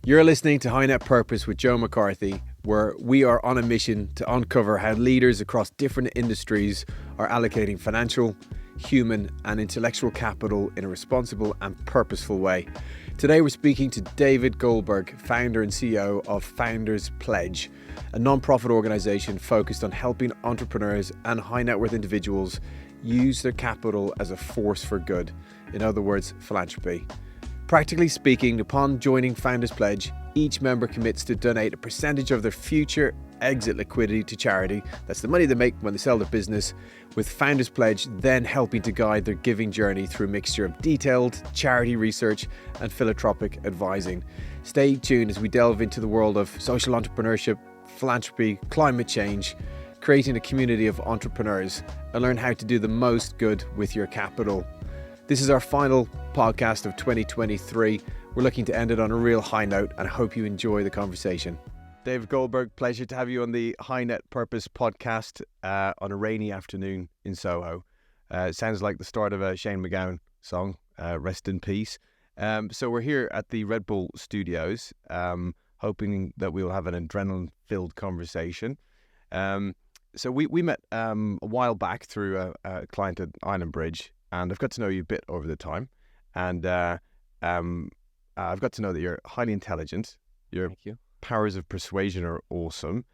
You're listening to High Net Purpose with Joe McCarthy, where we are on a mission to uncover how leaders across different industries are allocating financial, human and intellectual capital in a responsible and purposeful way. Today we're speaking to David Goldberg, founder and CEO of Founders Pledge, a non-profit organisation focused on helping entrepreneurs and high net worth individuals use their capital as a force for good. In other words, philanthropy. Practically speaking, upon joining Founders Pledge, each member commits to donate a percentage of their future exit liquidity to charity. That's the money they make when they sell their business, with Founders Pledge then helping to guide their giving journey through a mixture of detailed charity research and philanthropic advising. Stay tuned as we delve into the world of social entrepreneurship, philanthropy, climate change, creating a community of entrepreneurs, and learn how to do the most good with your capital. This is our final podcast of 2023. We're looking to end it on a real high note, and I hope you enjoy the conversation. David Goldberg, pleasure to have you on the High Net Purpose podcast on a rainy afternoon in Soho. It sounds like the start of a Shane MacGowan song, rest in peace. So we're here at the Red Bull Studios, hoping that we'll have an adrenaline-filled conversation. So we met a while back through a client at Island Bridge, and I've got to know you a bit over the time. And I've got to know that you're highly intelligent. Thank you. Powers of persuasion are awesome.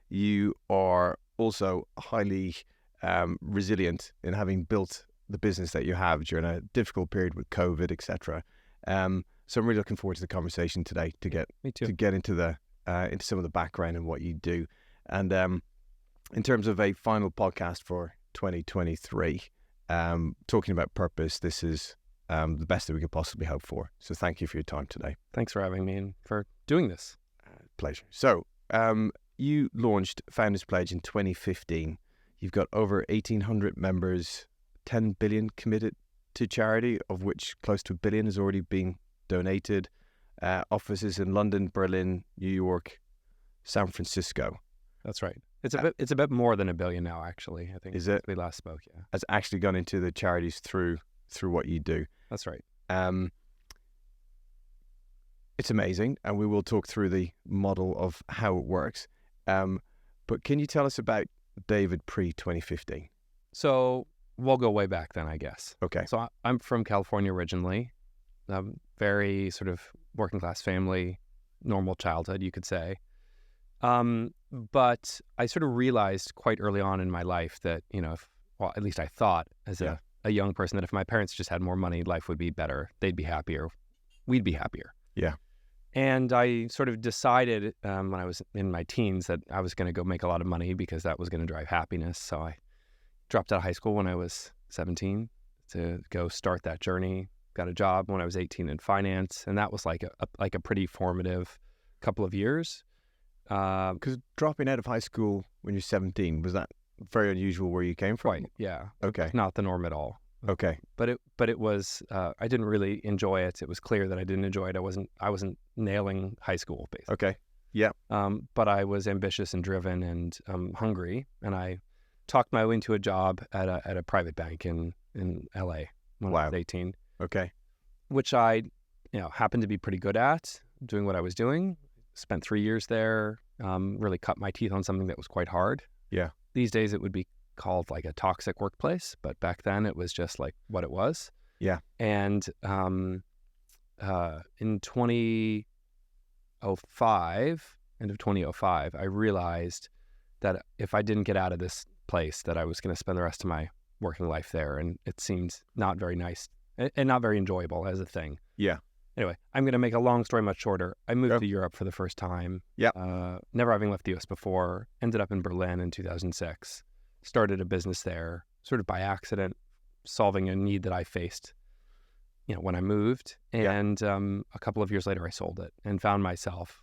You are also highly resilient in having built the business that you have during a difficult period with COVID, etc. So I'm really looking forward to the conversation today to get into some of the background and what you do. And in terms of a final podcast for 2023, talking about purpose, this is the best that we could possibly hope for. So thank you for your time today. Thanks for having me and for doing this. Pleasure. So you launched Founders Pledge in 2015. You've got over 1,800 members, 10 billion committed to charity, of which close to $1 billion has already been donated. Offices in London, Berlin, New York, San Francisco. That's right. It's a bit more than $1 billion now, actually. I think. Is it? We last spoke. Yeah. Has actually gone into the charities through what you do. That's right. It's amazing, and we will talk through the model of how it works. But can you tell us about David pre-2015? So we'll go way back then, I guess. Okay. So I'm from California originally. Very sort of working class family, normal childhood, you could say. But I sort of realized quite early on in my life that, at least I thought as a young person, that if my parents just had more money, life would be better. They'd be happier. We'd be happier. Yeah. And I sort of decided when I was in my teens that I was going to go make a lot of money because that was going to drive happiness. So I dropped out of high school when I was 17 to go start that journey. Got a job when I was 18 in finance, and that was like a pretty formative couple of years. Because dropping out of high school when you're 17, was that very unusual where you came from? Right. Yeah. Okay. Not the norm at all. Okay. But it was I didn't really enjoy it. It was clear that I didn't enjoy it. I wasn't nailing high school, basically. Okay. Yeah. But I was ambitious and driven and hungry, and I talked my way into a job at a private bank in LA when I was 18. Okay. Which I happened to be pretty good at doing what I was doing. Spent 3 years there. Really cut my teeth on something that was quite hard. Yeah. These days it would be called like a toxic workplace, but back then it was just like what it was. Yeah. And in 2005, end of 2005, I realized that if I didn't get out of this place, that I was going to spend the rest of my working life there, and it seemed not very nice and not very enjoyable as a thing. Yeah. Anyway, I'm going to make a long story much shorter. I moved to Europe for the first time. Yeah. Never having left the US before. Ended up in Berlin in 2006. Started a business there, sort of by accident, solving a need that I faced, when I moved. And a couple of years later, I sold it and found myself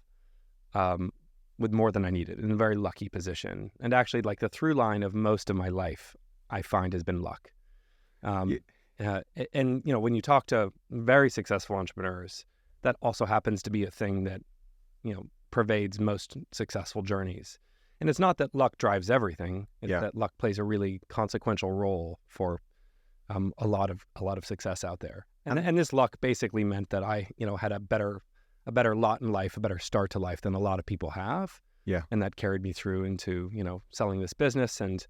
with more than I needed, in a very lucky position. And actually, like the through line of most of my life, I find has been luck. And when you talk to very successful entrepreneurs, that also happens to be a thing that, pervades most successful journeys. And it's not that luck drives everything. It's that luck plays a really consequential role for a lot of success out there. And this luck basically meant that I, had a better a better lot in life, a better start to life than a lot of people have. Yeah. And that carried me through into, selling this business, and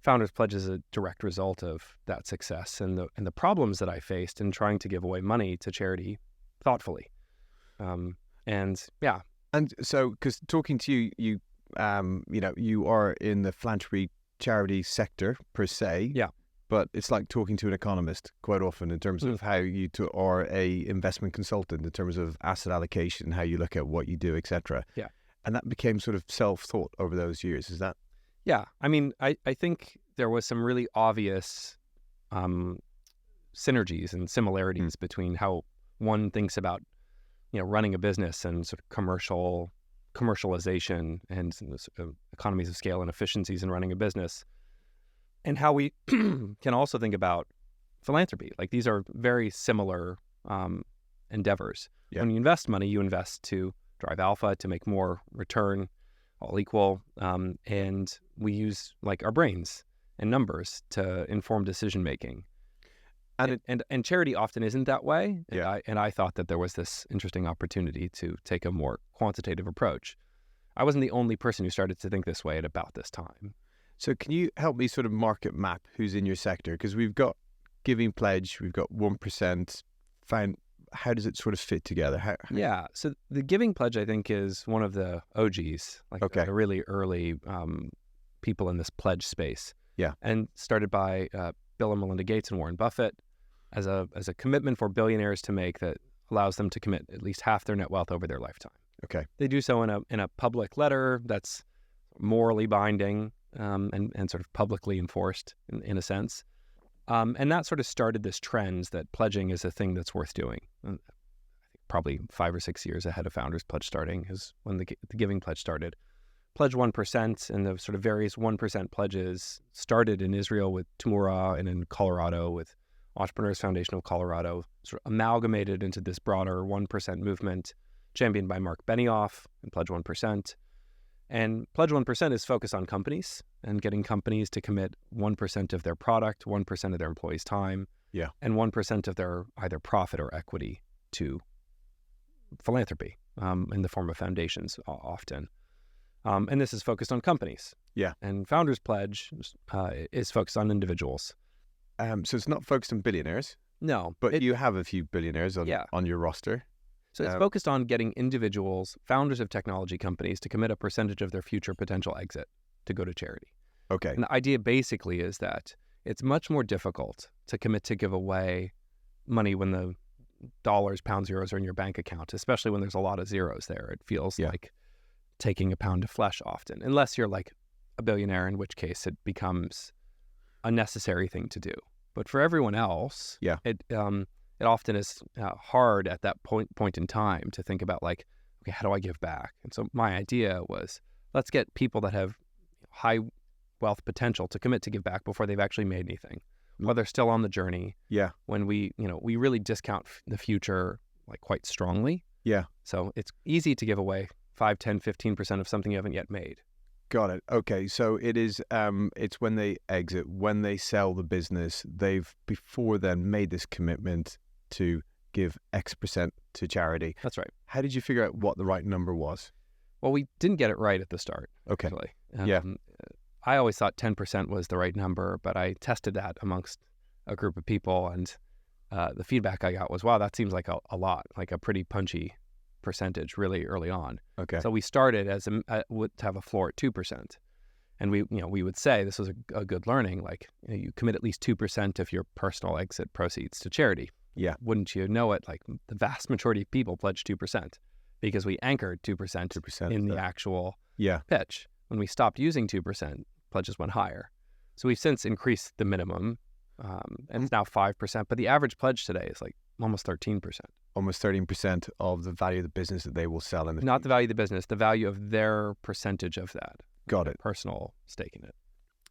Founders Pledge is a direct result of that success and the problems that I faced in trying to give away money to charity thoughtfully. And so, because talking to you, you are in the philanthropy charity sector per se. Yeah. But it's like talking to an economist quite often in terms of how you are a investment consultant in terms of asset allocation, how you look at what you do, etc. Yeah. And that became sort of self-taught over those years. Is that? Yeah. I mean, I think there was some really obvious synergies and similarities between how one thinks about, running a business and sort of commercialization and economies of scale and efficiencies in running a business, and how we can also think about philanthropy. Like, these are very similar endeavors. Yeah. When you invest money, you invest to drive alpha, to make more return, all equal. And we use our brains and numbers to inform decision making. And charity often isn't that way. Yeah. And I thought that there was this interesting opportunity to take a more quantitative approach. I wasn't the only person who started to think this way at about this time. So can you help me sort of market map who's in your sector? Because we've got Giving Pledge, we've got 1%. How does it sort of fit together? Yeah. So the Giving Pledge, I think, is one of the OGs, Okay. the really early people in this pledge space. Yeah. And started by Bill and Melinda Gates and Warren Buffett as a commitment for billionaires to make that allows them to commit at least half their net wealth over their lifetime. Okay. They do so in a public letter that's morally binding and sort of publicly enforced in a sense. And that sort of started this trend that pledging is a thing that's worth doing. And I think probably 5 or 6 years ahead of Founders Pledge starting is when the Giving Pledge started. Pledge 1% and the sort of various 1% pledges started in Israel with Tumura and in Colorado with Entrepreneurs Foundation of Colorado, sort of amalgamated into this broader 1% movement championed by Mark Benioff and Pledge 1%. And Pledge 1% is focused on companies and getting companies to commit 1% of their product, 1% of their employees' time, and 1% of their either profit or equity to philanthropy in the form of foundations often. And this is focused on companies. Yeah. And Founders Pledge is focused on individuals. So it's not focused on billionaires. No. But you have a few billionaires on your roster. So it's focused on getting individuals, founders of technology companies, to commit a percentage of their future potential exit to go to charity. Okay. And the idea basically is that it's much more difficult to commit to give away money when the dollars, pounds, euros are in your bank account, especially when there's a lot of zeros there. It feels like taking a pound of flesh often, unless you're like a billionaire, in which case it becomes a necessary thing to do. But for everyone else, it often is hard at that point in time to think about okay, how do I give back? And so my idea was, let's get people that have high wealth potential to commit to give back before they've actually made anything, while they're still on the journey. Yeah. When we really discount the future quite strongly. Yeah. So it's easy to give away 5, 10, 15% of something you haven't yet made. Got it. Okay. So it is, it's when they exit, when they sell the business, they've before then made this commitment to give X% to charity. That's right. How did you figure out what the right number was? Well, we didn't get it right at the start. Okay. Actually. I always thought 10% was the right number, but I tested that amongst a group of people, and the feedback I got was, wow, that seems like a lot, like a pretty punchy percentage really early on. Okay. So we started to have a floor at 2%. And we would say this was a good learning, you commit at least 2% of your personal exit proceeds to charity. Yeah. Wouldn't you know it? The vast majority of people pledge 2% because we anchored 2% in the actual pitch. When we stopped using 2%, pledges went higher. So we've since increased the minimum, and it's now 5%. But the average pledge today is almost 13%. Almost 13% of the value of the business that they will sell in the Not the value of the business, the value of their percentage of that. Got it. Personal stake in it.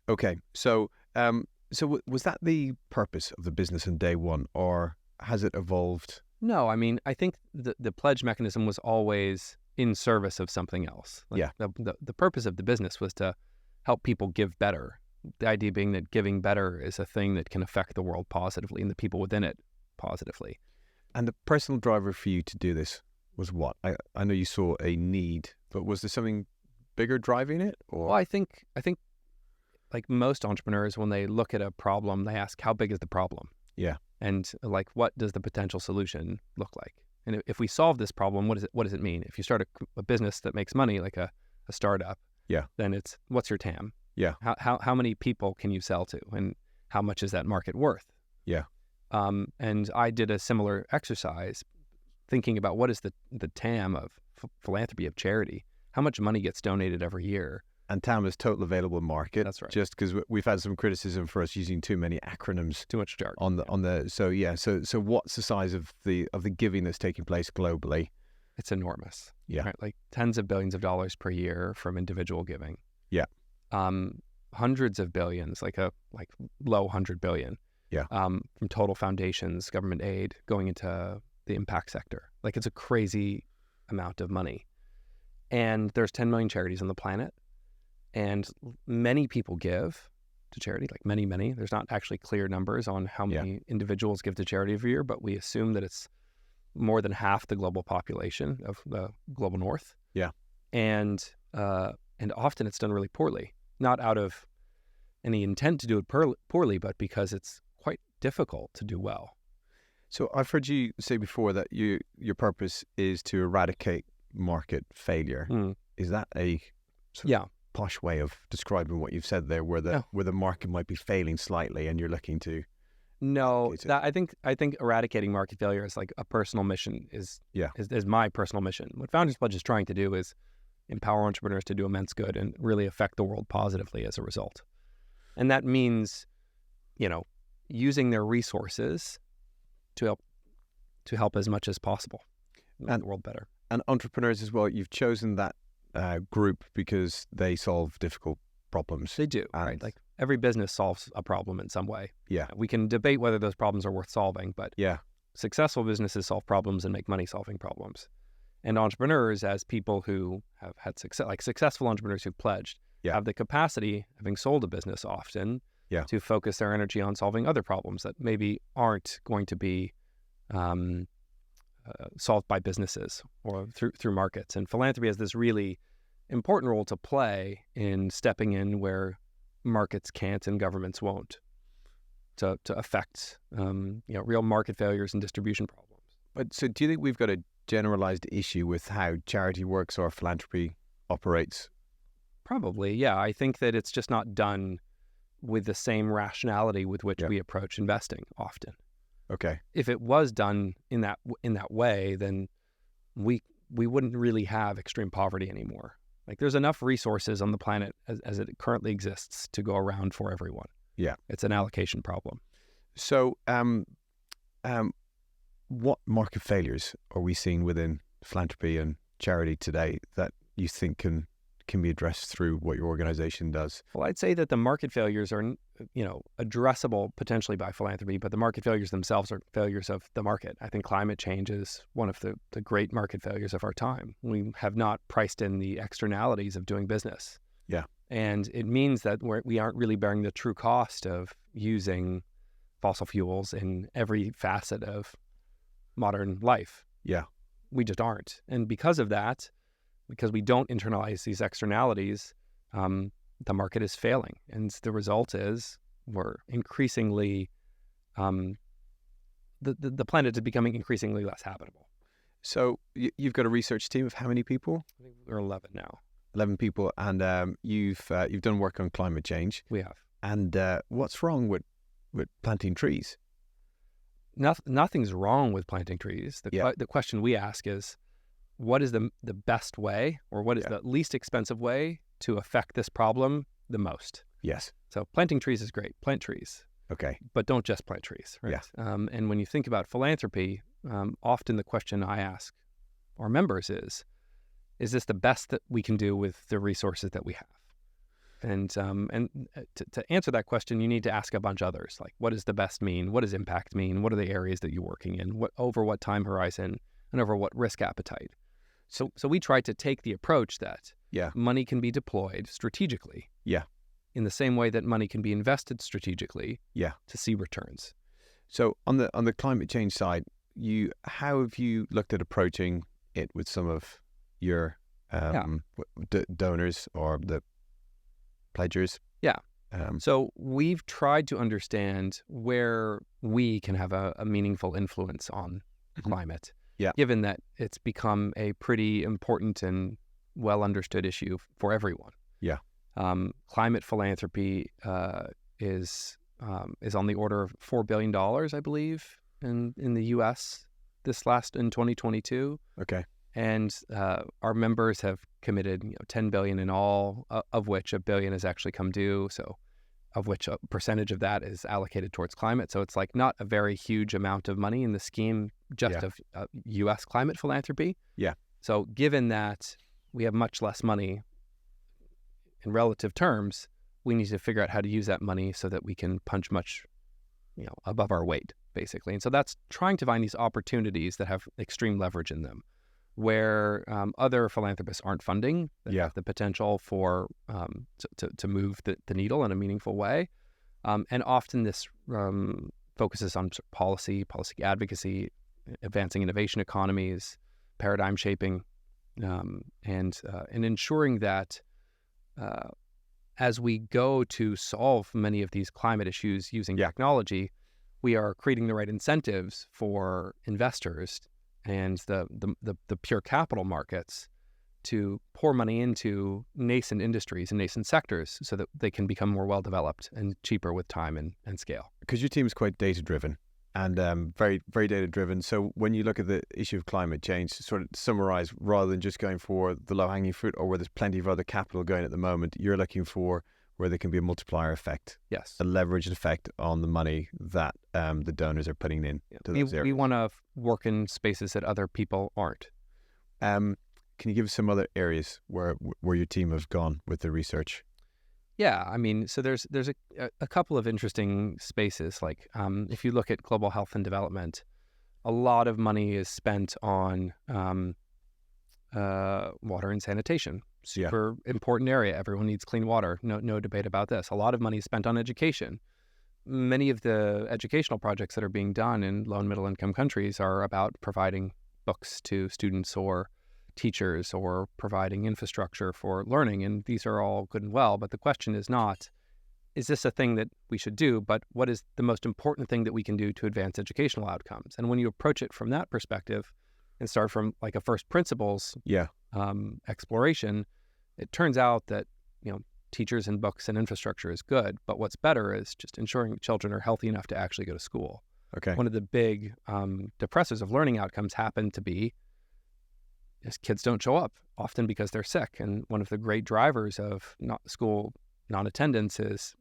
Okay. So, was that the purpose of the business on day one, or has it evolved? No, I mean, I think the pledge mechanism was always in service of something else. The purpose of the business was to help people give better. The idea being that giving better is a thing that can affect the world positively and the people within it positively. And the personal driver for you to do this, was what? I know you saw a need, but was there something bigger driving it? Or Well, I think like most entrepreneurs, when they look at a problem, they ask, how big is the problem? Yeah. And like, what does the potential solution look like? And if we solve this problem, what does it mean? If you start a business that makes money, like a startup, Yeah. then it's, what's your TAM? Yeah. How many people can you sell to, and how much is that market worth? Yeah. And I did a similar exercise, thinking about what is the TAM of philanthropy, of charity. How much money gets donated every year? And TAM is total available market. That's right. Just because we've had some criticism for us using too many acronyms. Too much jargon. On the so what's the size of the giving that's taking place globally? It's enormous. Yeah. Right? Like tens of billions of dollars per year from individual giving. Yeah. Hundreds of billions, like low 100 billion. Yeah. From total foundations, government aid going into the impact sector. Like, it's a crazy amount of money. And there's 10 million charities on the planet. And many people give to charity, like many. There's not actually clear numbers on how many individuals give to charity every year, but we assume that it's more than half the global population of the global north. Yeah. And often it's done really poorly, not out of any intent to do it poorly, but because it's quite difficult to do well. So I've heard you say before that your purpose is to eradicate market failure. Is that a posh way of describing what you've said there, where the market might be failing slightly and you're looking to? No, I think eradicating market failure is like a personal mission. Is my personal mission. What Founders Pledge is trying to do is empower entrepreneurs to do immense good and really affect the world positively as a result. And that means, using their resources to help as much as possible, make the world better. And entrepreneurs as well, you've chosen that group because they solve difficult problems. They do, right? Like, every business solves a problem in some way. Yeah. We can debate whether those problems are worth solving, but successful businesses solve problems and make money solving problems. And entrepreneurs, as people who have had success, like successful entrepreneurs who've pledged, have the capacity, having sold a business often, to focus their energy on solving other problems that maybe aren't going to be solved by businesses or through markets. And philanthropy has this really important role to play in stepping in where markets can't and governments won't, to affect real market failures and distribution problems. But so do you think we've got a generalized issue with how charity works or philanthropy operates? Probably, yeah. I think that it's just not done with the same rationality with which we approach investing often. Okay. If it was done in that way, then we wouldn't really have extreme poverty anymore. Like, there's enough resources on the planet as it currently exists to go around for everyone. Yeah. It's an allocation problem. So, what market failures are we seeing within philanthropy and charity today that you think can be addressed through what your organization does? Well, I'd say that the market failures are, addressable potentially by philanthropy, but the market failures themselves are failures of the market. I think climate change is one of the great market failures of our time. We have not priced in the externalities of doing business. Yeah. And it means that we aren't really bearing the true cost of using fossil fuels in every facet of modern life. Yeah. We just aren't. And because of that, because we don't internalize these externalities, the market is failing. And the result is we're increasingly, the planet is becoming increasingly less habitable. So you've got a research team of how many people? I think we're 11 now. 11 people. And you've done work on climate change. We have. And what's wrong with planting trees? Nothing's wrong with planting trees. The question we ask is, what is the best way, or what is the least expensive way to affect this problem the most? Yes. So planting trees is great. Plant trees. Okay. But don't just plant trees, right? Yeah. And when you think about philanthropy, often the question I ask our members is this the best that we can do with the resources that we have? And to answer that question, you need to ask a bunch of others. Like, what does the best mean? What does impact mean? What are the areas that you're working in? Over what time horizon? And over what risk appetite? So we try to take the approach that money can be deployed strategically. Yeah. In the same way that money can be invested strategically. Yeah. To see returns. So on the climate change side, how have you looked at approaching it with some of your Yeah. donors or the pledgers? Yeah. Um, So we've tried to understand where we can have a meaningful influence on Mhm. climate, Yeah. given that it's become a pretty important and well understood issue for everyone. Yeah. Climate philanthropy is on the order of $4 billion, I believe, in the U.S. in 2022. Okay. And our members have committed $10 billion in all, of which $1 billion has actually come due. So of which a percentage of that is allocated towards climate. So it's like not a very huge amount of money in the scheme just Yeah. of U.S. climate philanthropy. Yeah. So given that we have much less money in relative terms, we need to figure out how to use that money so that we can punch much, above our weight, basically. And so that's trying to find these opportunities that have extreme leverage in them, where other philanthropists aren't funding, that Yeah. have the potential for to move the needle in a meaningful way. And often this focuses on policy advocacy, advancing innovation economies, paradigm shaping, and ensuring that as we go to solve many of these climate issues using Yeah. technology, we are creating the right incentives for investors and the pure capital markets to pour money into nascent industries and nascent sectors so that they can become more well-developed and cheaper with time and scale. Because your team is quite data-driven and very, very data-driven. So when you look at the issue of climate change, sort of summarize, rather than just going for the low-hanging fruit or where there's plenty of other capital going at the moment, you're looking for where there can be a multiplier effect, Yes. a leveraged effect on the money that the donors are putting in to those areas. We want to work in spaces that other people aren't. Can you give us some other areas where your team have gone with the research? Yeah, I mean, so there's a couple of interesting spaces. Like if you look at global health and development, a lot of money is spent on water and sanitation. Super important area. Everyone needs clean water. No debate about this. A lot of money is spent on education. Many of the educational projects that are being done in low and middle income countries are about providing books to students or teachers or providing infrastructure for learning. And these are all good and well. But the question is not, is this a thing that we should do? But what is the most important thing that we can do to advance educational outcomes? And when you approach it from that perspective and start from like a first principles exploration, it turns out that, teachers and books and infrastructure is good. But what's better is just ensuring children are healthy enough to actually go to school. Okay. One of the big depressors of learning outcomes happen to be is kids don't show up, often because they're sick. And one of the great drivers of school non-attendance is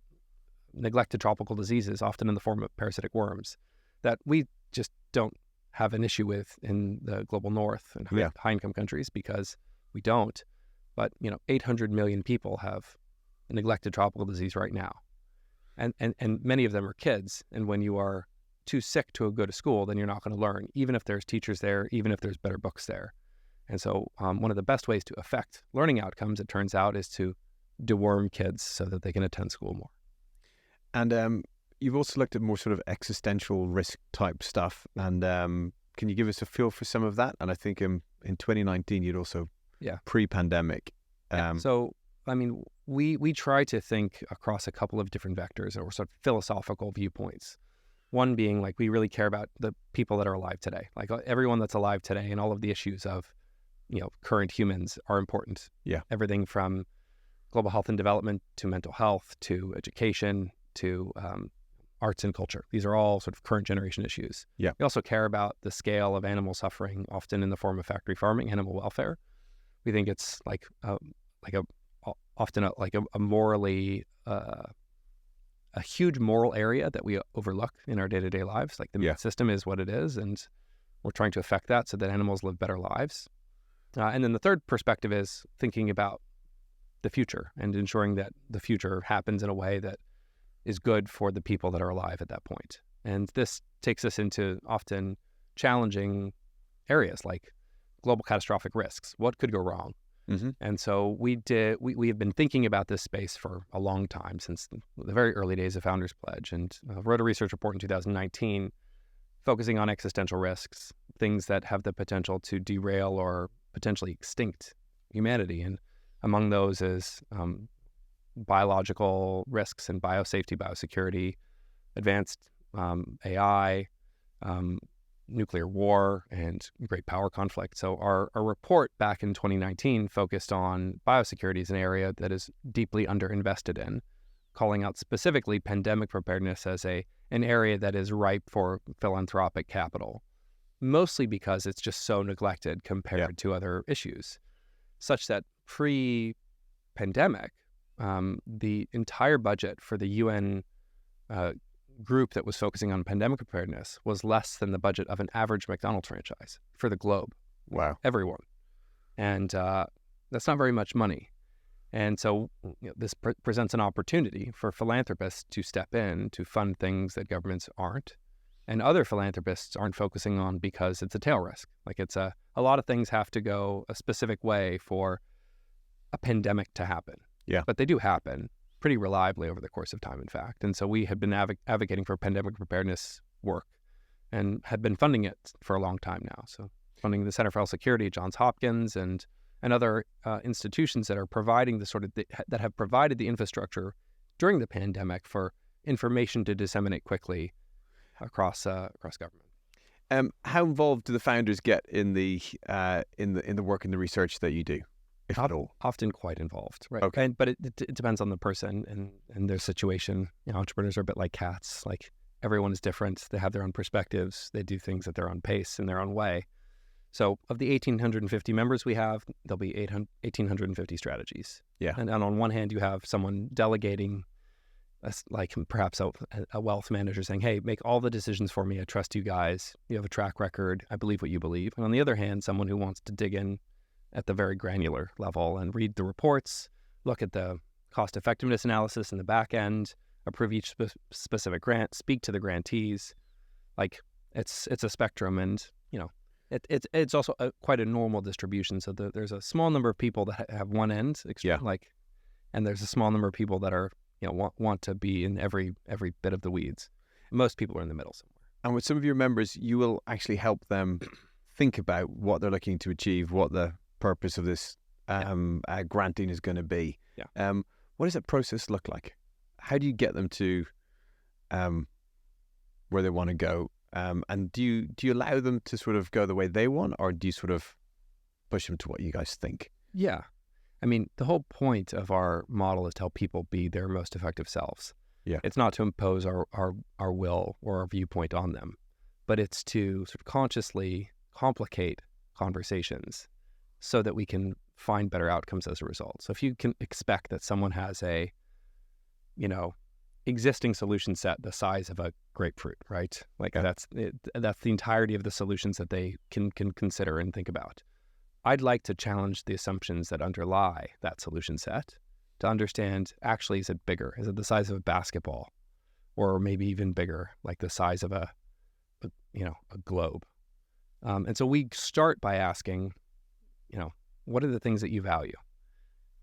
neglected tropical diseases, often in the form of parasitic worms, that we just don't have an issue with in the global north and high-income countries because we don't. But, 800 million people have a neglected tropical disease right now. And many of them are kids. And when you are too sick to go to school, then you're not going to learn, even if there's teachers there, even if there's better books there. And so one of the best ways to affect learning outcomes, it turns out, is to deworm kids so that they can attend school more. And you've also looked at more sort of existential risk type stuff. And can you give us a feel for some of that? And I think in 2019, you'd also, pre-pandemic. So, I mean, we try to think across a couple of different vectors or sort of philosophical viewpoints. One being like we really care about the people that are alive today, like everyone that's alive today and all of the issues of, current humans are important. Yeah. Everything from global health and development to mental health to education to arts and culture. These are all sort of current generation issues. Yeah. We also care about the scale of animal suffering, often in the form of factory farming, animal welfare. We think it's often a morally a huge moral area that we overlook in our day-to-day lives. Like the meat system is what it is, and we're trying to affect that so that animals live better lives. And then the third perspective is thinking about the future and ensuring that the future happens in a way that is good for the people that are alive at that point. And this takes us into often challenging areas like global catastrophic risks. What could go wrong? Mm-hmm. And so we have been thinking about this space for a long time, since the very early days of Founders Pledge, and wrote a research report in 2019 focusing on existential risks, things that have the potential to derail or potentially extinct humanity. And among those is biological risks and biosafety, biosecurity, advanced AI, nuclear war, and great power conflict. So our report back in 2019 focused on biosecurity as an area that is deeply underinvested in, calling out specifically pandemic preparedness as an area that is ripe for philanthropic capital, mostly because it's just so neglected compared to other issues, such that pre-pandemic, the entire budget for the UN group that was focusing on pandemic preparedness was less than the budget of an average McDonald's franchise for the globe. Wow. Everyone. And that's not very much money. And so this presents an opportunity for philanthropists to step in to fund things that governments aren't, and other philanthropists aren't focusing on because it's a tail risk. Like it's a lot of things have to go a specific way for a pandemic to happen. Yeah. But they do happen pretty reliably over the course of time, in fact. And so we have been advocating for pandemic preparedness work and have been funding it for a long time now. So funding the Center for Health Security at Johns Hopkins and other institutions that are providing that have provided the infrastructure during the pandemic for information to disseminate quickly across government. How involved do the founders get in the work and the research that you do, if at all? Often quite involved, right? Okay. But it depends on the person and their situation. Entrepreneurs are a bit like cats. Like everyone is different. They have their own perspectives. They do things at their own pace in their own way. So of the 1,850 members we have, there'll be 1,850 strategies. Yeah. And on one hand, you have someone delegating, like perhaps a wealth manager saying, hey, make all the decisions for me. I trust you guys. You have a track record. I believe what you believe. And on the other hand, someone who wants to dig in at the very granular level and read the reports, look at the cost effectiveness analysis in the back end, approve each specific grant, speak to the grantees. Like it's a spectrum, and it's also quite a normal distribution. So there's a small number of people that have one end, and there's a small number of people that are want to be in every bit of the weeds. Most people are in the middle somewhere. And with some of your members, you will actually help them think about what they're looking to achieve, what the purpose of this granting is going to be. Yeah. What does that process look like? How do you get them to where they want to go? And do you allow them to sort of go the way they want, or do you sort of push them to what you guys think? Yeah. I mean, the whole point of our model is to help people be their most effective selves. Yeah. It's not to impose our will or our viewpoint on them, but it's to sort of consciously complicate conversations so that we can find better outcomes as a result. So if you can expect that someone has a, existing solution set the size of a grapefruit, right? Like that's the entirety of the solutions that they can consider and think about. I'd like to challenge the assumptions that underlie that solution set to understand, actually, is it bigger? Is it the size of a basketball, or maybe even bigger, like the size of a globe? And so we start by asking, what are the things that you value?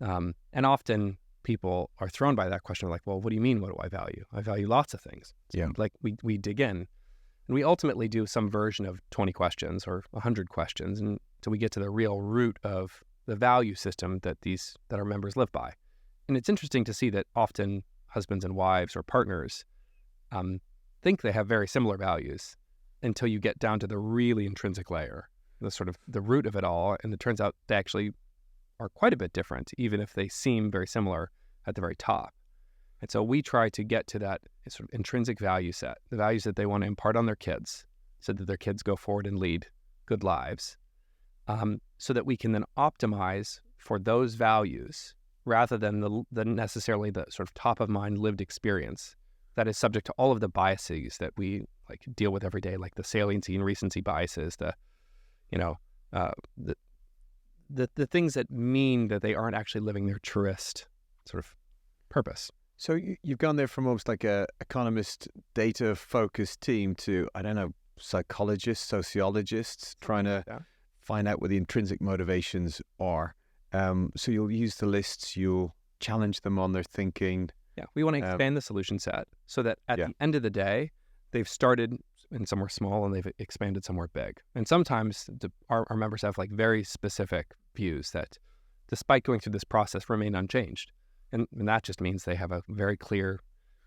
And often people are thrown by that question, like, well, what do you mean, what do I value? I value lots of things. Yeah. Like we dig in, and we ultimately do some version of 20 questions or 100 questions until we get to the real root of the value system that our members live by. And it's interesting to see that often husbands and wives or partners think they have very similar values until you get down to the really intrinsic layer, the sort of the root of it all. And it turns out they actually are quite a bit different, even if they seem very similar at the very top. And so we try to get to that sort of intrinsic value set, the values that they want to impart on their kids so that their kids go forward and lead good lives, so that we can then optimize for those values rather than necessarily the sort of top of mind lived experience that is subject to all of the biases that we deal with every day, like the saliency and recency biases, the things that mean that they aren't actually living their truest sort of purpose. So you've gone there from almost like a economist, data focused team to, I don't know, psychologists, sociologists, trying to find out what the intrinsic motivations are. So you'll use the lists, you'll challenge them on their thinking. Yeah, we want to expand the solution set so that at the end of the day, they've started and some were small, and they've expanded somewhere big. And sometimes our members have like very specific views that, despite going through this process, remain unchanged. And that just means they have a very clear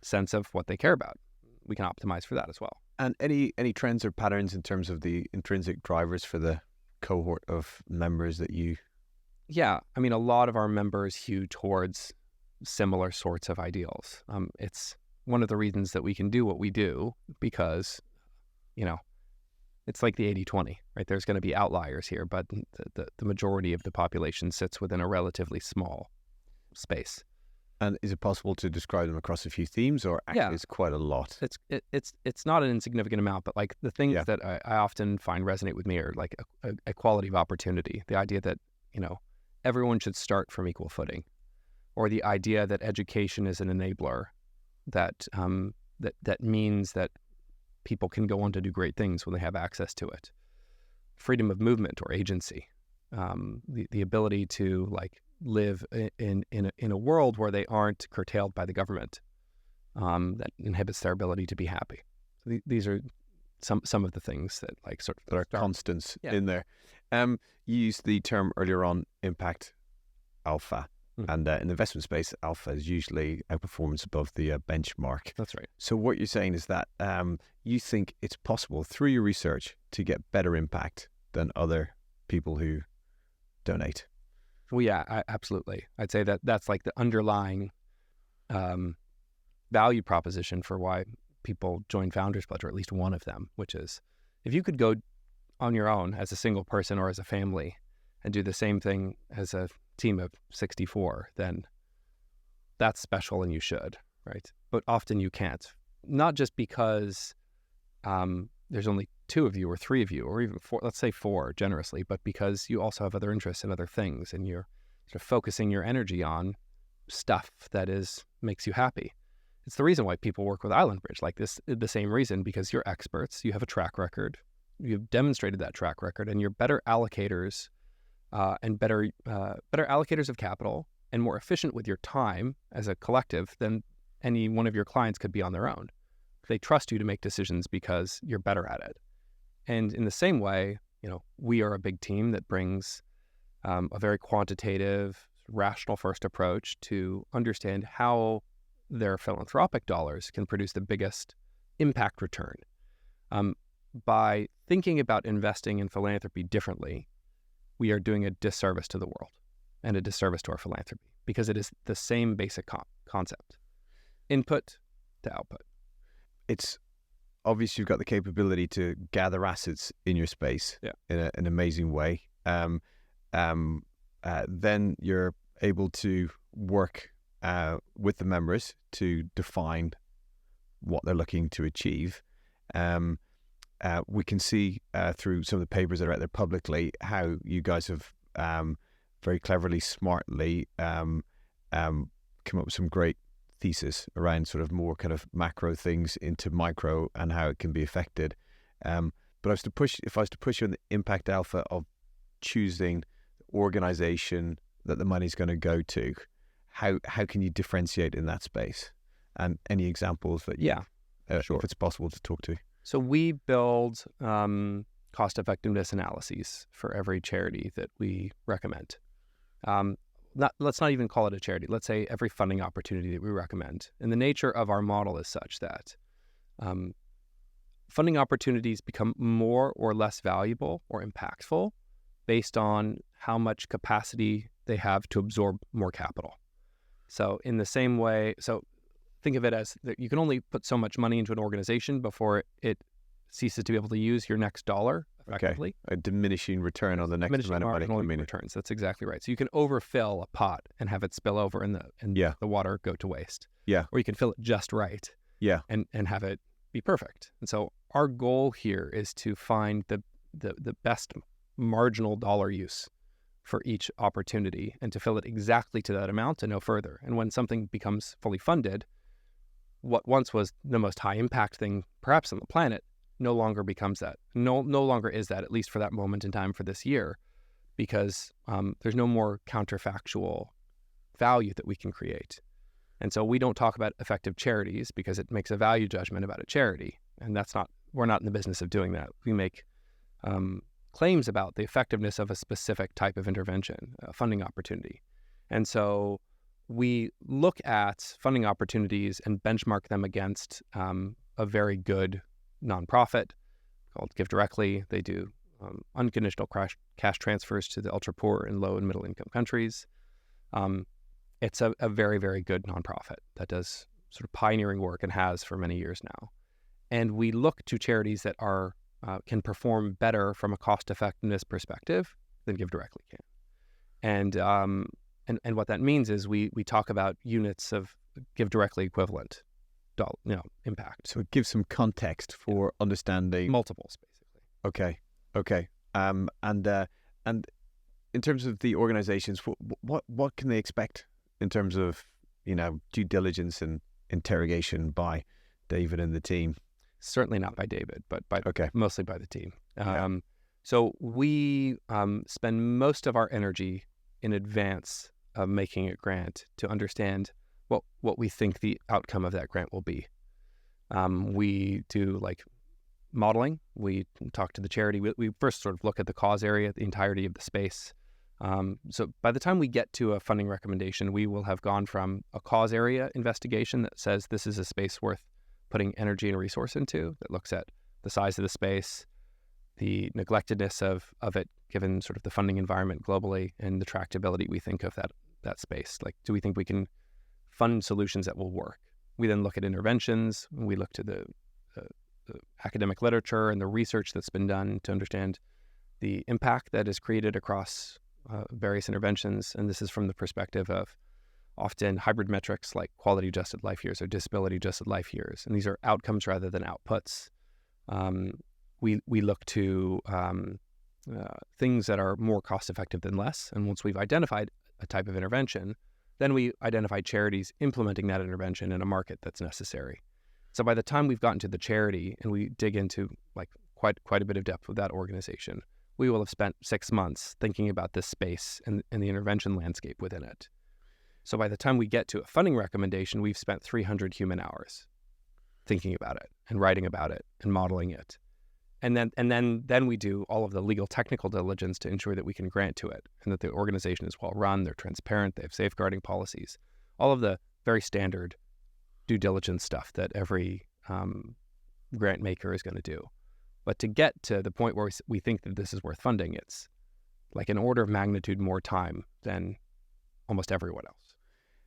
sense of what they care about. We can optimize for that as well. And any trends or patterns in terms of the intrinsic drivers for the cohort of members that you... Yeah, I mean, a lot of our members hew towards similar sorts of ideals. It's one of the reasons that we can do what we do, because, you know, it's like the 80-20, right? There's going to be outliers here, but the majority of the population sits within a relatively small space. And is it possible to describe them across a few themes, or actually it's quite a lot? It's not an insignificant amount, but like the things that I often find resonate with me are like equality of opportunity, the idea that, you know, everyone should start from equal footing, or the idea that education is an enabler, that that means that people can go on to do great things when they have access to it. Freedom of movement or agency, the ability to like live in a world where they aren't curtailed by the government, that inhibits their ability to be happy. So these are some of the things that like sort of that are constants in there. You used the term earlier on, impact alpha. And in the investment space, alpha is usually outperformance above the benchmark. That's right. So what you're saying is that you think it's possible through your research to get better impact than other people who donate. Well, yeah, absolutely. I'd say that that's like the underlying value proposition for why people join Founders Pledge, or at least one of them, which is if you could go on your own as a single person or as a family and do the same thing as a team of 64, then that's special and you should, right? But often you can't, not just because there's only 2 of you or 3 of you, or even 4, let's say 4 generously, but because you also have other interests and other things, and you're sort of focusing your energy on stuff that makes you happy. It's the reason why people work with Island Bridge, like this, the same reason, because you're experts, you have a track record, you've demonstrated that track record, and you're better allocators and better allocators of capital and more efficient with your time as a collective than any one of your clients could be on their own. They trust you to make decisions because you're better at it. And in the same way, you know, we are a big team that brings a very quantitative, rational first approach to understand how their philanthropic dollars can produce the biggest impact return. By thinking about investing in philanthropy differently, we are doing a disservice to the world and a disservice to our philanthropy, because it is the same basic concept. Input to output. It's obvious you've got the capability to gather assets in your space in an amazing way. Then you're able to work with the members to define what they're looking to achieve. We can see through some of the papers that are out there publicly how you guys have very cleverly, smartly come up with some great thesis around sort of more kind of macro things into micro and how it can be affected. But if I was to push you on the impact alpha of choosing the organization that the money's going to go to, how can you differentiate in that space? And any examples that sure, if it's possible to talk to. So we build cost effectiveness analyses for every charity that we recommend. Let's not even call it a charity. Let's say every funding opportunity that we recommend. And the nature of our model is such that funding opportunities become more or less valuable or impactful based on how much capacity they have to absorb more capital. So in the same way, think of it as that you can only put so much money into an organization before it ceases to be able to use your next dollar effectively. Okay. A diminishing return on the next amount of money coming in. Returns. That's exactly right. So you can overfill a pot and have it spill over and the water go to waste. Yeah. Or you can fill it just right. Yeah. And have it be perfect. And so our goal here is to find the best marginal dollar use for each opportunity and to fill it exactly to that amount and no further. And when something becomes fully funded, what once was the most high impact thing perhaps on the planet no longer becomes that. No longer is that, at least for that moment in time for this year, because there's no more counterfactual value that we can create. And so we don't talk about effective charities because it makes a value judgment about a charity. And that's not we're not in the business of doing that. We make claims about the effectiveness of a specific type of intervention, a funding opportunity. And so we look at funding opportunities and benchmark them against a very good nonprofit called Give Directly. They do unconditional cash transfers to the ultra poor and low and middle income countries. It's a very, very good nonprofit that does sort of pioneering work and has for many years now. And we look to charities that are can perform better from a cost effectiveness perspective than Give Directly can. And what that means is we talk about units of Give Directly equivalent impact. So it gives some context for understanding Multiples, basically. Okay. And in terms of the organizations, what can they expect in terms of, due diligence and interrogation by David and the team? Certainly not by David, but mostly by the team. Yeah. So we spend most of our energy in advance of making a grant to understand what we think the outcome of that grant will be. We do modeling. We talk to the charity. We first sort of look at the cause area, the entirety of the space. So by the time we get to a funding recommendation, we will have gone from a cause area investigation that says this is a space worth putting energy and resource into, that looks at the size of the space, the neglectedness of it, given sort of the funding environment globally, and the tractability we think of that space. Do we think we can fund solutions that will work? We then look at interventions. We look to the academic literature and the research that's been done to understand the impact that is created across various interventions. And this is from the perspective of often hybrid metrics like quality-adjusted life years or disability-adjusted life years. And these are outcomes rather than outputs. We look to things that are more cost-effective than less. And once we've identified a type of intervention, then we identify charities implementing that intervention in a market that's necessary. So by the time we've gotten to the charity and we dig into quite a bit of depth with that organization, we will have spent 6 months thinking about this space and the intervention landscape within it. So by the time we get to a funding recommendation, we've spent 300 human hours thinking about it and writing about it and modeling it. And then we do all of the legal technical diligence to ensure that we can grant to it and that the organization is well run, they're transparent, they have safeguarding policies, all of the very standard due diligence stuff that every grant maker is going to do. But to get to the point where we think that this is worth funding, it's like an order of magnitude more time than almost everyone else.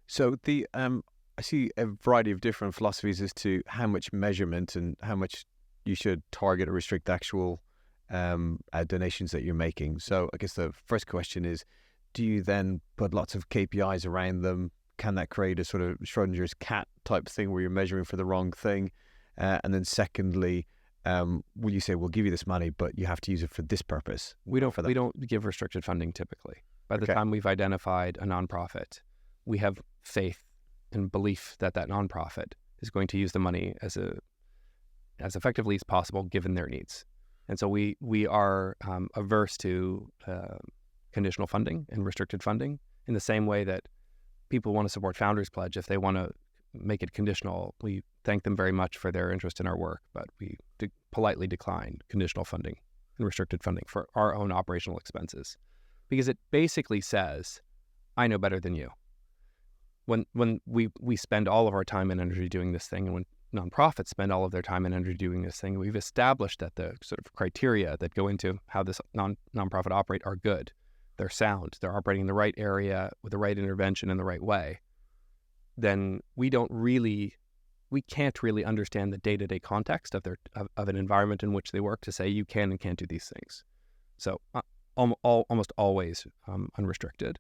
So I see a variety of different philosophies as to how much measurement and how much you should target or restrict actual donations that you're making. So I guess the first question is, do you then put lots of KPIs around them? Can that create a sort of Schrodinger's cat type thing where you're measuring for the wrong thing? And then secondly, will you say, we'll give you this money, but you have to use it for this purpose? We don't give restricted funding typically. By the time we've identified a nonprofit, we have faith and belief that nonprofit is going to use the money as effectively as possible given their needs. And so we are averse to conditional funding and restricted funding in the same way that people want to support Founders Pledge. If they want to make it conditional, we thank them very much for their interest in our work, but we politely decline conditional funding and restricted funding for our own operational expenses, because it basically says, I know better than you. When we spend all of our time and energy doing this thing, and when nonprofits spend all of their time and energy doing this thing, we've established that the sort of criteria that go into how this nonprofit operate are good. They're sound. They're operating in the right area with the right intervention in the right way. Then we can't really understand the day-to-day context of an environment in which they work to say you can and can't do these things. So almost always unrestricted.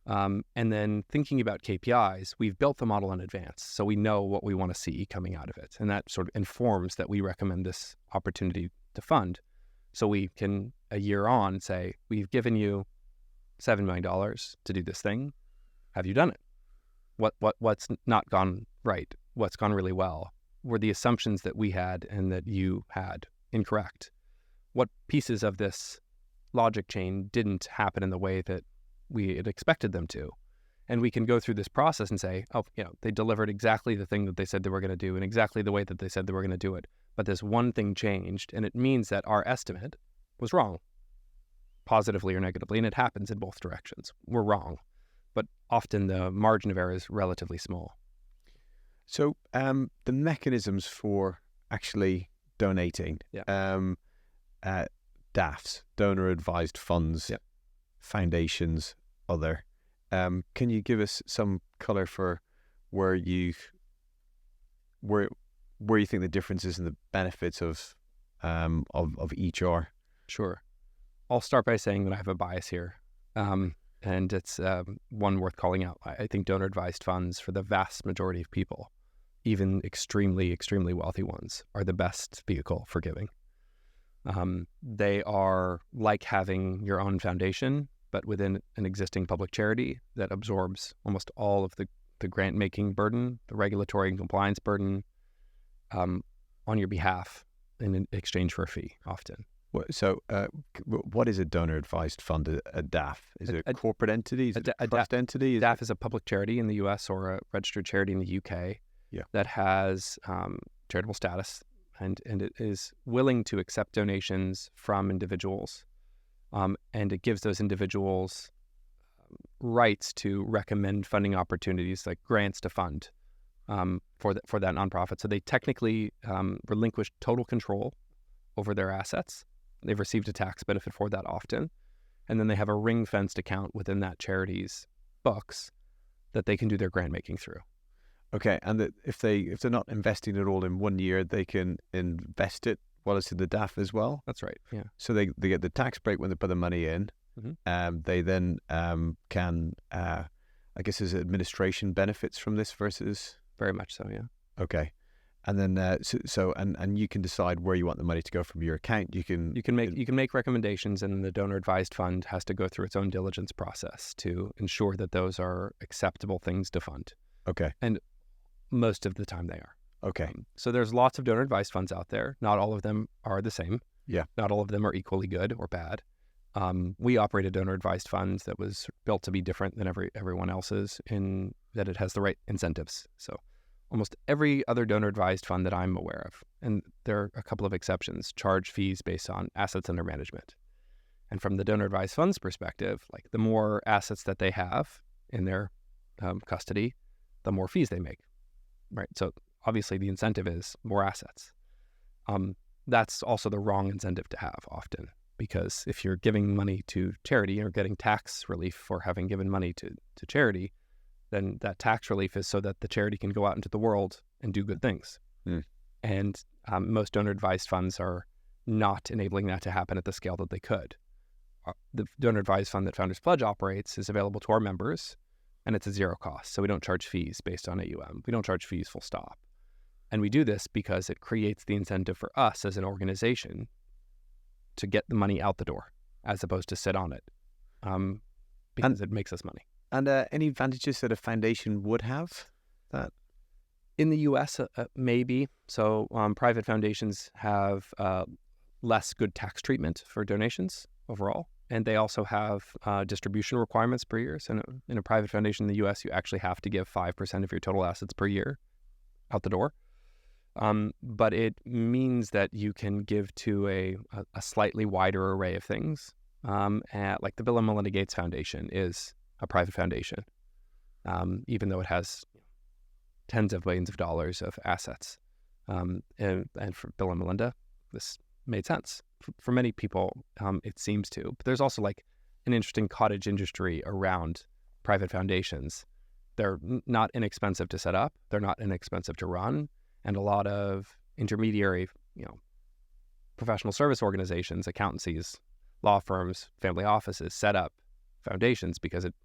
And then thinking about KPIs, we've built the model in advance, so we know what we want to see coming out of it. And that sort of informs that we recommend this opportunity to fund. So we can, a year on, say, we've given you $7 million to do this thing. Have you done it? What's not gone right? What's gone really well? Were the assumptions that we had and that you had incorrect? What pieces of this logic chain didn't happen in the way that we had expected them to? And we can go through this process and say, oh, they delivered exactly the thing that they said they were going to do in exactly the way that they said they were going to do it. But this one thing changed, and it means that our estimate was wrong, positively or negatively. And it happens in both directions. We're wrong. But often the margin of error is relatively small. So the mechanisms for actually donating, DAFs, donor advised funds, foundations, other. Can you give us some color for where you think the differences and the benefits of each are? Sure. I'll start by saying that I have a bias here, and it's one worth calling out. I think donor advised funds, for the vast majority of people, even extremely, extremely wealthy ones, are the best vehicle for giving. They are like having your own foundation, but within an existing public charity that absorbs almost all of the grant-making burden, the regulatory and compliance burden, on your behalf in exchange for a fee, often. So what is a donor-advised fund, a DAF? Is it a corporate entity? Is it a trust entity? DAF is a public charity in the U.S. or a registered charity in the U.K. That has charitable status, and it is willing to accept donations from individuals. And it gives those individuals rights to recommend funding opportunities, like grants to fund for that nonprofit. So they technically relinquish total control over their assets. They've received a tax benefit for that often. And then they have a ring-fenced account within that charity's books that they can do their grant making through. Okay, and if they're not investing it all in 1 year, they can invest it while it's in the DAF as well? That's right, yeah. So they get the tax break when they put the money in. Mm-hmm. They then can, I guess, there's administration benefits from this versus... Very much so, yeah. Okay. And then, and you can decide where you want the money to go from your account. You can make recommendations, and the donor advised fund has to go through its own diligence process to ensure that those are acceptable things to fund. Okay. And most of the time they are. Okay. So there's lots of donor advised funds out there. Not all of them are the same. Yeah. Not all of them are equally good or bad. We operate a donor advised fund that was built to be different than everyone else's, in that it has the right incentives. So almost every other donor advised fund that I'm aware of, and there are a couple of exceptions, charge fees based on assets under management. And from the donor advised fund's perspective, like the more assets that they have in their custody, the more fees they make, right? So obviously the incentive is more assets. That's also the wrong incentive to have often, because if you're giving money to charity or getting tax relief for having given money to charity, then that tax relief is so that the charity can go out into the world and do good things. And most donor advised funds are not enabling that to happen at the scale that they could. The donor advised fund that Founders Pledge operates is available to our members, and it's a zero cost. So we don't charge fees based on AUM. We don't charge fees full stop. And we do this because it creates the incentive for us as an organization to get the money out the door, as opposed to sit on it, because it makes us money. And any advantages that a foundation would have? That in the U.S., maybe. So private foundations have less good tax treatment for donations overall, and they also have distribution requirements per year. So in a private foundation in the U.S., you actually have to give 5% of your total assets per year out the door. But it means that you can give to a slightly wider array of things. Like the Bill and Melinda Gates Foundation is a private foundation, even though it has tens of billions of dollars of assets. And for Bill and Melinda, this made sense. For many people, it seems to. But there's also like an interesting cottage industry around private foundations. They're not inexpensive to set up. They're not inexpensive to run. And a lot of intermediary, professional service organizations, accountancies, law firms, family offices set up foundations because it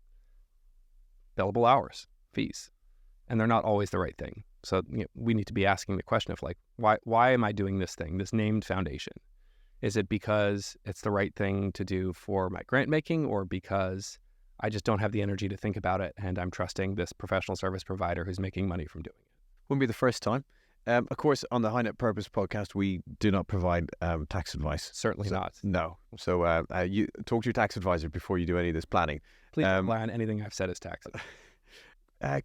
billable hours, fees, and they're not always the right thing. So we need to be asking the question of like, why am I doing this thing, this named foundation? Is it because it's the right thing to do for my grant making, or because I just don't have the energy to think about it and I'm trusting this professional service provider who's making money from doing it? Wouldn't be the first time. Of course, on the High Net Purpose podcast, we do not provide tax advice. Certainly not. No. So you talk to your tax advisor before you do any of this planning. Please don't rely on anything I've said as tax.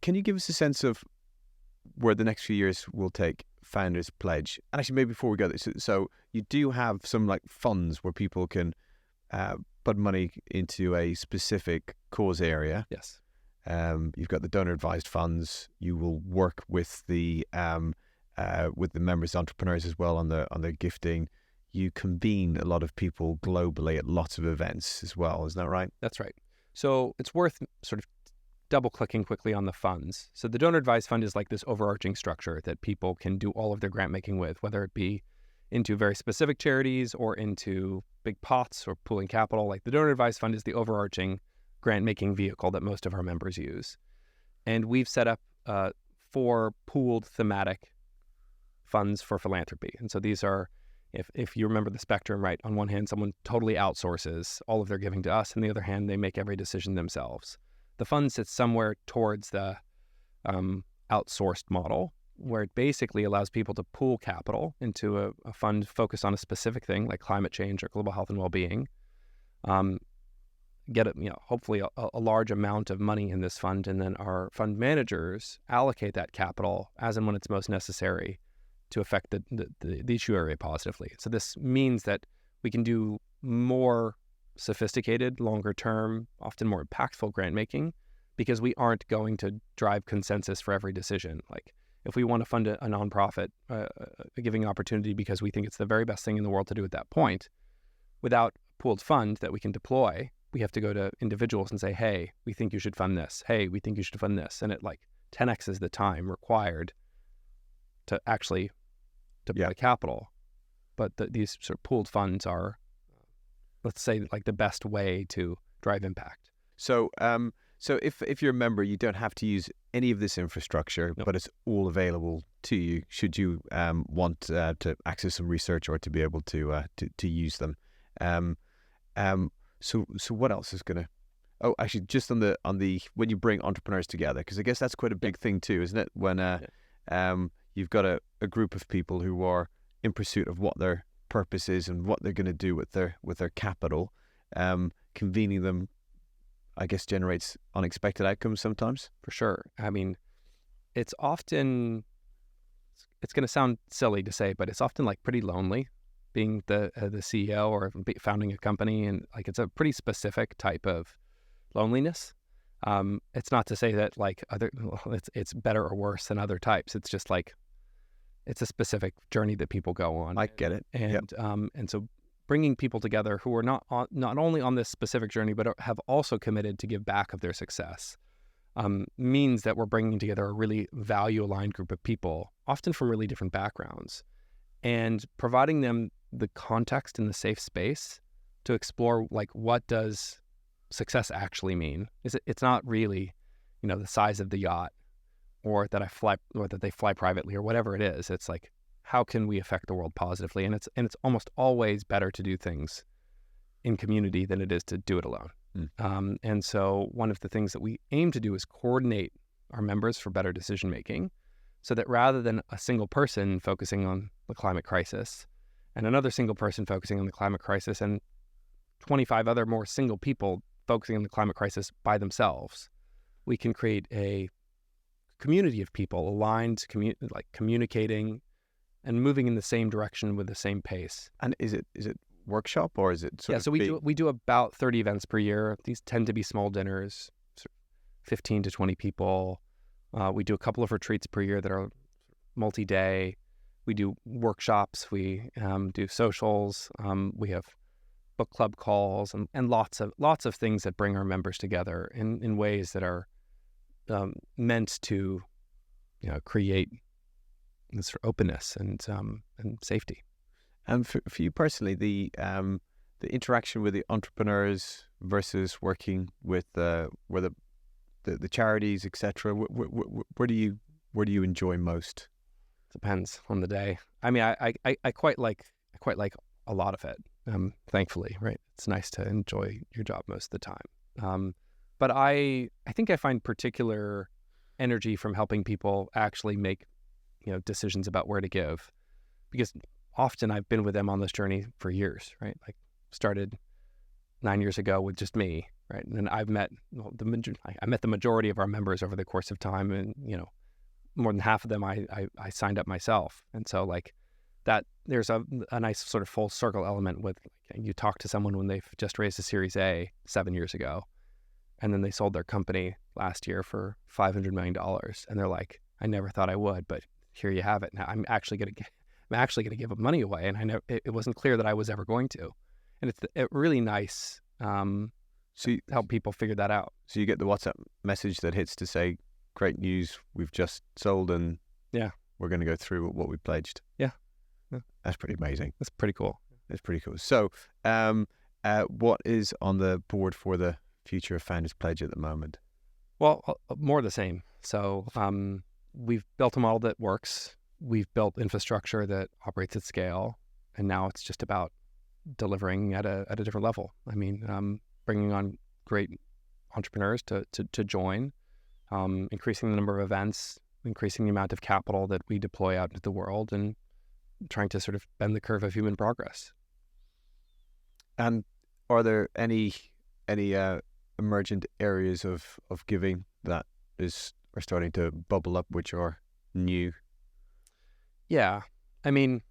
Can you give us a sense of where the next few years will take Founders Pledge? And actually, maybe before we go there, so you do have some like funds where people can put money into a specific cause area. Yes. You've got the donor advised funds. You will work with the members, entrepreneurs as well on their gifting. You convene a lot of people globally at lots of events as well. Isn't that right? That's right. So it's worth sort of double clicking quickly on the funds. So the donor advised fund is like this overarching structure that people can do all of their grant making with, whether it be into very specific charities or into big pots or pooling capital. Like the donor advised fund is the overarching grant making vehicle that most of our members use. And we've set up 4 pooled thematic funds for philanthropy. And so these are, if you remember the spectrum, right, on one hand, someone totally outsources all of their giving to us. On the other hand, they make every decision themselves. The fund sits somewhere towards the outsourced model, where it basically allows people to pool capital into a fund focused on a specific thing like climate change or global health and well-being, get hopefully a large amount of money in this fund, and then our fund managers allocate that capital as and when it's most necessary to affect the issue area positively. So this means that we can do more sophisticated, longer term, often more impactful grant making, because we aren't going to drive consensus for every decision. Like if we want to fund a nonprofit, a giving opportunity because we think it's the very best thing in the world to do at that point, without a pooled fund that we can deploy, we have to go to individuals and say, hey, we think you should fund this. Hey, we think you should fund this. And it like 10x's the time required to actually deploy capital. But these sort of pooled funds are, let's say, like the best way to drive impact. So if you're a member, you don't have to use any of this infrastructure, but it's all available to you should you want to access some research or to be able to use them. So what else is going to? Oh, actually, just on the when you bring entrepreneurs together, because I guess that's quite a big thing too, isn't it? When you've got a group of people who are in pursuit of what their purpose is and what they're going to do with their capital, convening them, I guess, generates unexpected outcomes sometimes. For sure. I mean, it's going to sound silly to say, but it's often like pretty lonely being the CEO or founding a company, and like it's a pretty specific type of loneliness. It's not to say that like it's better or worse than other types. It's just like it's a specific journey that people go on. I get it. And so bringing people together who are not only on this specific journey, but have also committed to give back of their success, means that we're bringing together a really value-aligned group of people, often from really different backgrounds, and providing them the context and the safe space to explore, like, what does success actually mean? It's not really, the size of the yacht, or that I fly, or that they fly privately, or whatever it is. It's like, how can we affect the world positively? And it's almost always better to do things in community than it is to do it alone. And so one of the things that we aim to do is coordinate our members for better decision making, so that rather than a single person focusing on the climate crisis and another single person focusing on the climate crisis and 25 other more single people focusing on the climate crisis by themselves, we can create a community of people aligned, communicating and moving in the same direction with the same pace. And is it workshop, or is it sort of? So we do about 30 events per year. These tend to be small dinners, 15 to 20 people. We do a couple of retreats per year that are multi-day. We do workshops. We do socials. We have book club calls and lots of things that bring our members together in ways that are meant to create this openness and safety. And for you personally, the interaction with the entrepreneurs versus working with the charities, etc. Where do you enjoy most? Depends on the day. I mean, I quite like a lot of it. Thankfully, right? It's nice to enjoy your job most of the time. But I think I find particular energy from helping people actually make decisions about where to give, because often I've been with them on this journey for years, right? Like started 9 years ago with just me, right? And I've met I met the majority of our members over the course of time, and more than half of them I signed up myself. And so like that, there's a nice sort of full circle element with you talk to someone when they've just raised a Series A 7 years ago, and then they sold their company last year for $500 million, and they're like, I never thought I would, but here you have it. Now I'm actually going to give up money away, and I know it wasn't clear that I was ever going to. And it's really nice to help people figure that out. So you get the WhatsApp message that hits to say, great news, we've just sold, and we're going to go through what we pledged. Yeah. That's pretty amazing. That's pretty cool. It's pretty cool. So what is on the board for the future of Founders Pledge at the moment? Well, more of the same. So we've built a model that works. We've built infrastructure that operates at scale, and now it's just about delivering at a different level. I mean, bringing on great entrepreneurs to join, increasing the number of events, increasing the amount of capital that we deploy out into the world, and trying to sort of bend the curve of human progress. And are there any emergent areas of giving that are starting to bubble up, which are new? Yeah, I mean,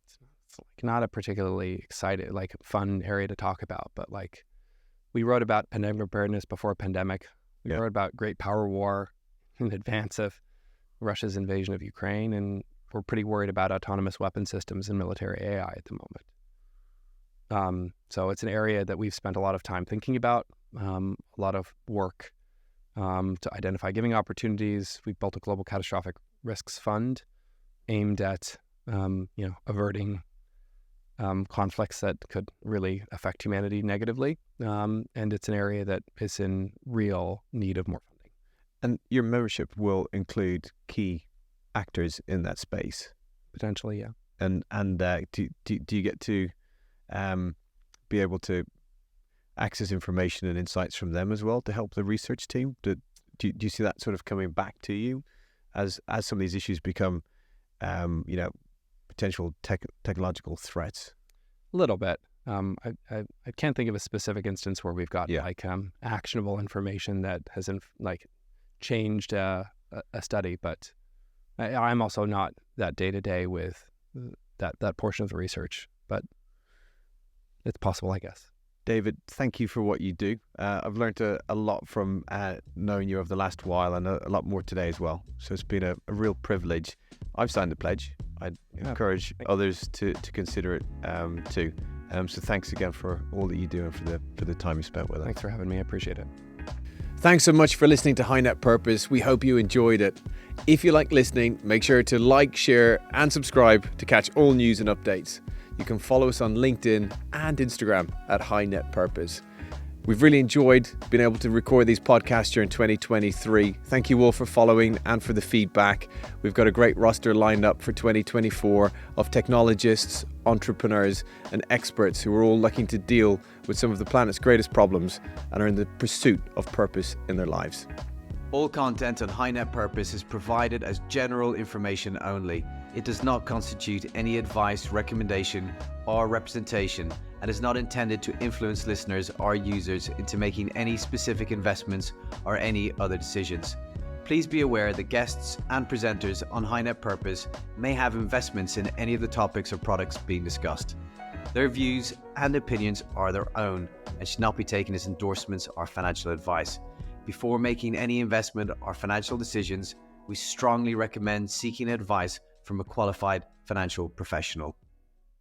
it's like not a particularly fun area to talk about, but like we wrote about pandemic preparedness before a pandemic. We wrote about great power war in advance of Russia's invasion of Ukraine, and we're pretty worried about autonomous weapon systems and military AI at the moment. So it's an area that we've spent a lot of time thinking about, a lot of work to identify giving opportunities. We've built a global catastrophic risks fund aimed at averting conflicts that could really affect humanity negatively. And it's an area that is in real need of more funding. And your membership will include key actors in that space? Potentially, yeah. And do you get to be able to access information and insights from them as well to help the research team? Do you see that sort of coming back to you as some of these issues become potential technological threats? A little bit. I can't think of a specific instance where we've got actionable information that has changed a study, but I'm also not that day-to-day with that portion of the research, but it's possible, I guess. David, thank you for what you do. I've learned a lot from knowing you over the last while, and a lot more today as well. So it's been a real privilege. I've signed the pledge. I'd encourage others to consider it too. So thanks again for all that you do and for the time you spent with us. Thanks for having me. I appreciate it. Thanks so much for listening to High Net Purpose. We hope you enjoyed it. If you like listening, make sure to like, share, and subscribe to catch all news and updates. You can follow us on LinkedIn and Instagram at High Net Purpose. We've really enjoyed being able to record these podcasts during 2023. Thank you all for following and for the feedback. We've got a great roster lined up for 2024 of technologists, entrepreneurs, and experts who are all looking to deal with some of the planet's greatest problems and are in the pursuit of purpose in their lives. All content on High Net Purpose is provided as general information only. It does not constitute any advice, recommendation, or representation, and is not intended to influence listeners or users into making any specific investments or any other decisions. Please be aware that guests and presenters on High Net Purpose may have investments in any of the topics or products being discussed. Their views and opinions are their own and should not be taken as endorsements or financial advice. Before making any investment or financial decisions, we strongly recommend seeking advice from a qualified financial professional.